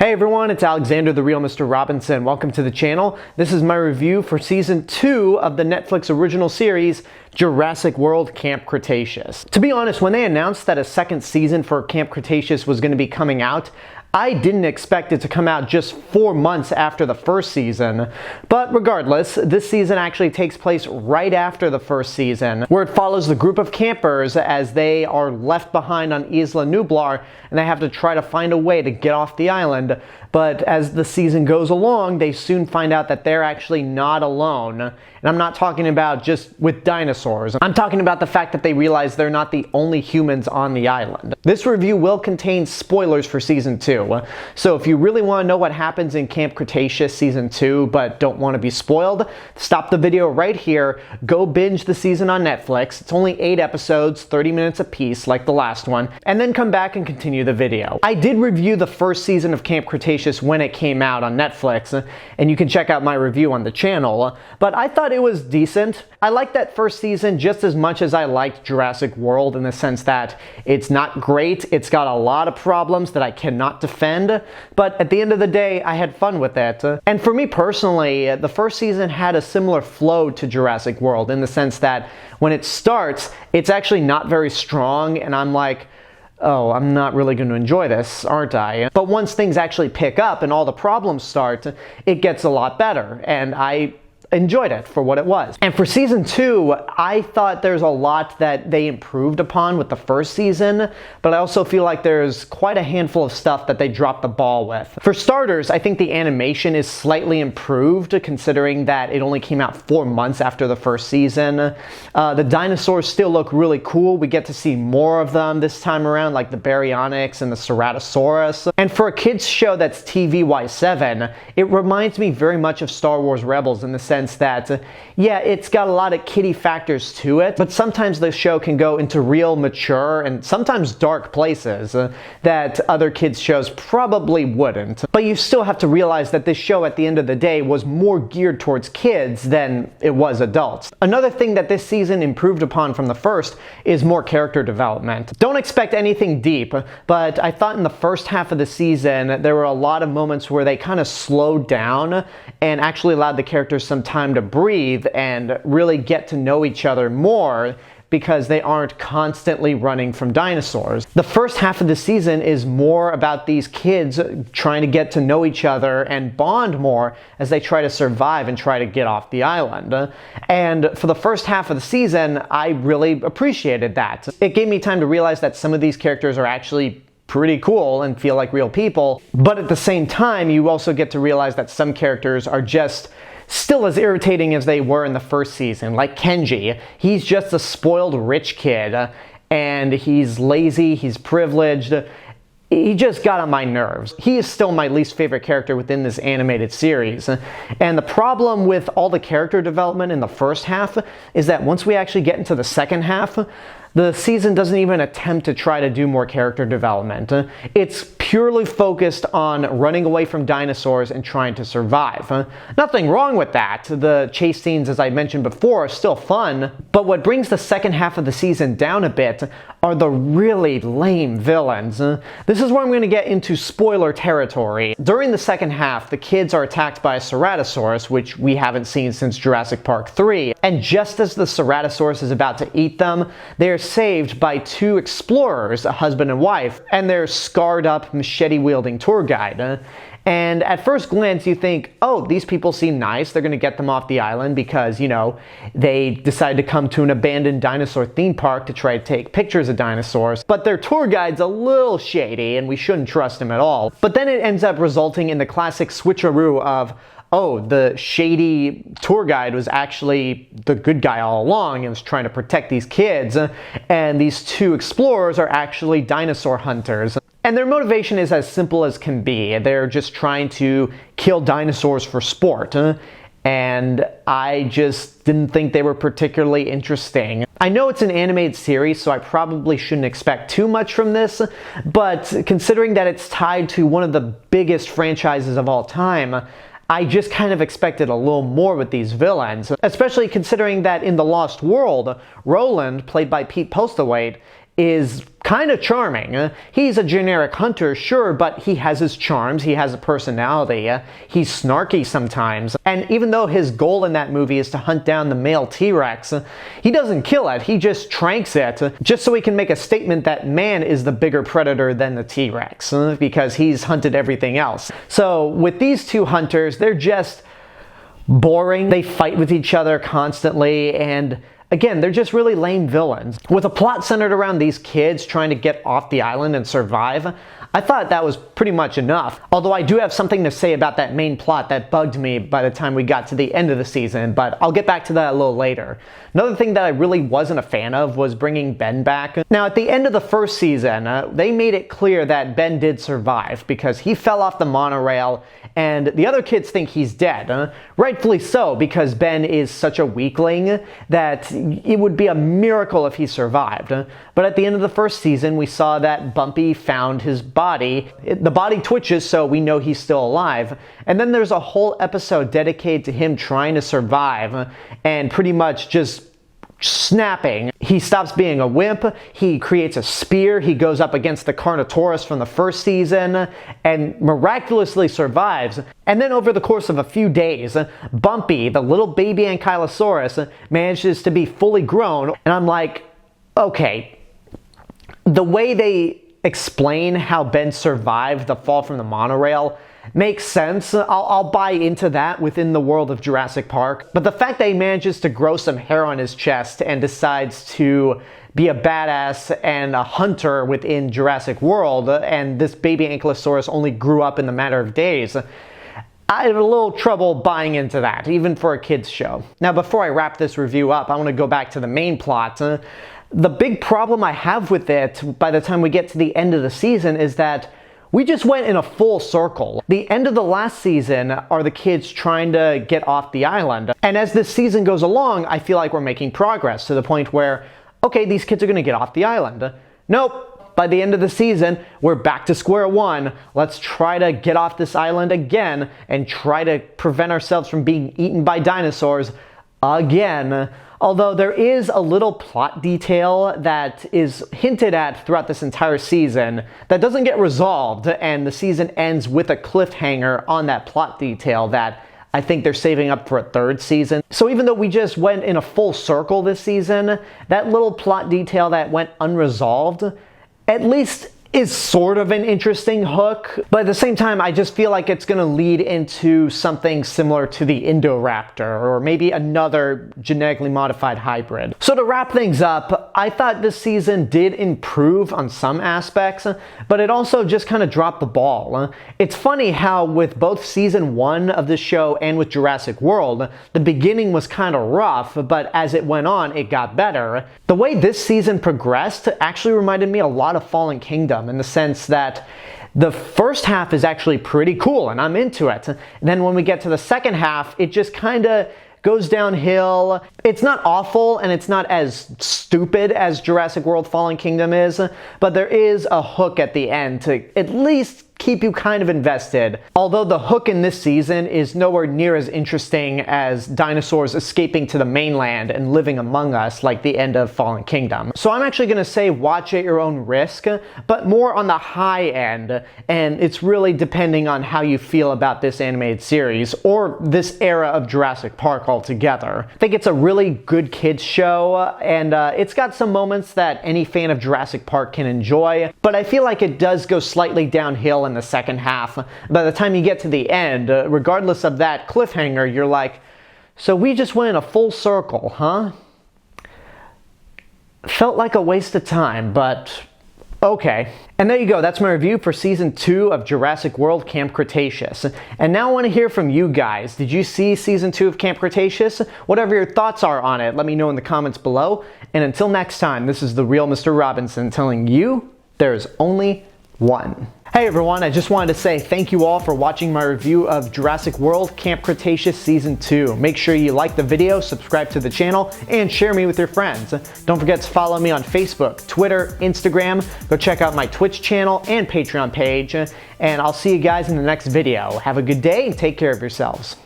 Hey everyone, it's Alexander the Real Mr. Robinson. Welcome to the channel. This is my review for Season 2 of the Netflix original series, Jurassic World Camp Cretaceous. To be honest, when they announced that a second season for Camp Cretaceous was going to be coming out, I didn't expect it to come out just 4 months after the first season. But regardless, this season actually takes place right after the first season, where it follows the group of campers as they are left behind on Isla Nublar and they have to try to find a way to get off the island. But as the season goes along, they soon find out that they're actually not alone. And I'm not talking about just with dinosaurs. I'm talking about the fact that they realize they're not the only humans on the island. This review will contain spoilers for Season 2. So if you really want to know what happens in Camp Cretaceous Season 2 but don't want to be spoiled, stop the video right here, go binge the season on Netflix. It's only 8 episodes, 30 minutes apiece like the last one, and then come back and continue the video. I did review the first season of Camp Cretaceous when it came out on Netflix, and you can check out my review on the channel, but I thought it was decent. I liked that first season just as much as I liked Jurassic World, in the sense that it's not great, it's got a lot of problems that I cannot defend, but at the end of the day, I had fun with it. And for me personally, the first season had a similar flow to Jurassic World, in the sense that when it starts, it's actually not very strong, and I'm like, oh, I'm not really going to enjoy this, aren't I? But once things actually pick up and all the problems start, it gets a lot better, and I enjoyed it for what it was. And for Season 2, I thought there's a lot that they improved upon with the first season, but I also feel like there's quite a handful of stuff that they dropped the ball with. For starters, I think the animation is slightly improved, considering that it only came out 4 months after the first season. The dinosaurs still look really cool. We get to see more of them this time around, like the Baryonyx and the Ceratosaurus. And for a kids show that's TVY7, it reminds me very much of Star Wars Rebels, in the sense that, yeah, it's got a lot of kiddie factors to it, but sometimes the show can go into real mature and sometimes dark places that other kids' shows probably wouldn't. But you still have to realize that this show at the end of the day was more geared towards kids than it was adults. Another thing that this season improved upon from the first is more character development. Don't expect anything deep, but I thought in the first half of the season there were a lot of moments where they kind of slowed down and actually allowed the characters some time to breathe and really get to know each other more, because they aren't constantly running from dinosaurs. The first half of the season is more about these kids trying to get to know each other and bond more as they try to survive and try to get off the island. And for the first half of the season, I really appreciated that. It gave me time to realize that some of these characters are actually pretty cool and feel like real people, but at the same time, you also get to realize that some characters are just still as irritating as they were in the first season, like Kenji. He's just a spoiled rich kid, and he's lazy, he's privileged. He just got on my nerves. He is still my least favorite character within this animated series. And the problem with all the character development in the first half is that once we actually get into the second half, the season doesn't even attempt to try to do more character development. It's purely focused on running away from dinosaurs and trying to survive. Nothing wrong with that. The chase scenes, as I mentioned before, are still fun, but what brings the second half of the season down a bit are the really lame villains. This is where I'm going to get into spoiler territory. During the second half, the kids are attacked by a Ceratosaurus, which we haven't seen since Jurassic Park 3, and just as the Ceratosaurus is about to eat them, they are saved by 2 explorers, a husband and wife, and their scarred up machete-wielding tour guide. And at first glance you think, oh, these people seem nice, they're gonna get them off the island because, you know, they decide to come to an abandoned dinosaur theme park to try to take pictures of dinosaurs, but their tour guide's a little shady and we shouldn't trust him at all. But then it ends up resulting in the classic switcheroo of, oh, the shady tour guide was actually the good guy all along and was trying to protect these kids, and these 2 explorers are actually dinosaur hunters. And their motivation is as simple as can be. They're just trying to kill dinosaurs for sport. And I just didn't think they were particularly interesting. I know it's an animated series, so I probably shouldn't expect too much from this, but considering that it's tied to one of the biggest franchises of all time, I just kind of expected a little more with these villains, especially considering that in The Lost World, Roland, played by Pete Postlethwaite, is kind of charming. He's a generic hunter, sure, but he has his charms, he has a personality, he's snarky sometimes, and even though his goal in that movie is to hunt down the male T-Rex, he doesn't kill it, he just tranks it, just so he can make a statement that man is the bigger predator than the T-Rex, because he's hunted everything else. So with these two hunters, they're just boring, they fight with each other constantly, and again, they're just really lame villains. With a plot centered around these kids trying to get off the island and survive, I thought that was pretty much enough. Although I do have something to say about that main plot that bugged me by the time we got to the end of the season, but I'll get back to that a little later. Another thing that I really wasn't a fan of was bringing Ben back. Now, at the end of the first season, they made it clear that Ben did survive because he fell off the monorail and the other kids think he's dead. Rightfully so, because Ben is such a weakling that it would be a miracle if he survived. But at the end of the first season, we saw that Bumpy found his body. The body twitches, so we know he's still alive. And then there's a whole episode dedicated to him trying to survive and pretty much just snapping. He stops being a wimp, he creates a spear, he goes up against the Carnotaurus from the first season, and miraculously survives. And then over the course of a few days, Bumpy, the little baby Ankylosaurus, manages to be fully grown, and I'm like, okay, the way they explain how Ben survived the fall from the monorail makes sense. I'll buy into that within the world of Jurassic Park. But the fact that he manages to grow some hair on his chest and decides to be a badass and a hunter within Jurassic World, and this baby Ankylosaurus only grew up in the matter of days, I have a little trouble buying into that, even for a kid's show. Now, before I wrap this review up, I want to go back to the main plot. The big problem I have with it by the time we get to the end of the season is that we just went in a full circle. The end of the last season are the kids trying to get off the island. And as this season goes along, I feel like we're making progress to the point where, okay, these kids are gonna get off the island. Nope, by the end of the season, we're back to square one. Let's try to get off this island again and try to prevent ourselves from being eaten by dinosaurs again. Although there is a little plot detail that is hinted at throughout this entire season that doesn't get resolved, and the season ends with a cliffhanger on that plot detail that I think they're saving up for a third season. So even though we just went in a full circle this season, that little plot detail that went unresolved at least is sort of an interesting hook, but at the same time, I just feel like it's gonna lead into something similar to the Indoraptor, or maybe another genetically modified hybrid. So to wrap things up, I thought this season did improve on some aspects, but it also just kind of dropped the ball. It's funny how with both season 1 of this show and with Jurassic World, the beginning was kind of rough, but as it went on, it got better. The way this season progressed actually reminded me a lot of Fallen Kingdom, in the sense that the first half is actually pretty cool and I'm into it. And then when we get to the second half, it just kind of goes downhill. It's not awful and it's not as stupid as Jurassic World Fallen Kingdom is, but there is a hook at the end to at least keep you kind of invested. Although the hook in this season is nowhere near as interesting as dinosaurs escaping to the mainland and living among us like the end of Fallen Kingdom. So I'm actually gonna say watch at your own risk, but more on the high end, and it's really depending on how you feel about this animated series or this era of Jurassic Park altogether. I think it's a really good kids show, and it's got some moments that any fan of Jurassic Park can enjoy, but I feel like it does go slightly downhill in the second half. By the time you get to the end, regardless of that cliffhanger, you're like, so we just went in a full circle, huh? Felt like a waste of time, but okay. And there you go, that's my review for season 2 of Jurassic World Camp Cretaceous. And now I want to hear from you guys. Did you see season 2 of Camp Cretaceous? Whatever your thoughts are on it, let me know in the comments below. And until next time, this is the real Mr. Robinson telling you there's only one. Hey everyone, I just wanted to say thank you all for watching my review of Jurassic World Camp Cretaceous Season 2. Make sure you like the video, subscribe to the channel, and share me with your friends. Don't forget to follow me on Facebook, Twitter, Instagram. Go check out my Twitch channel and Patreon page. And I'll see you guys in the next video. Have a good day and take care of yourselves.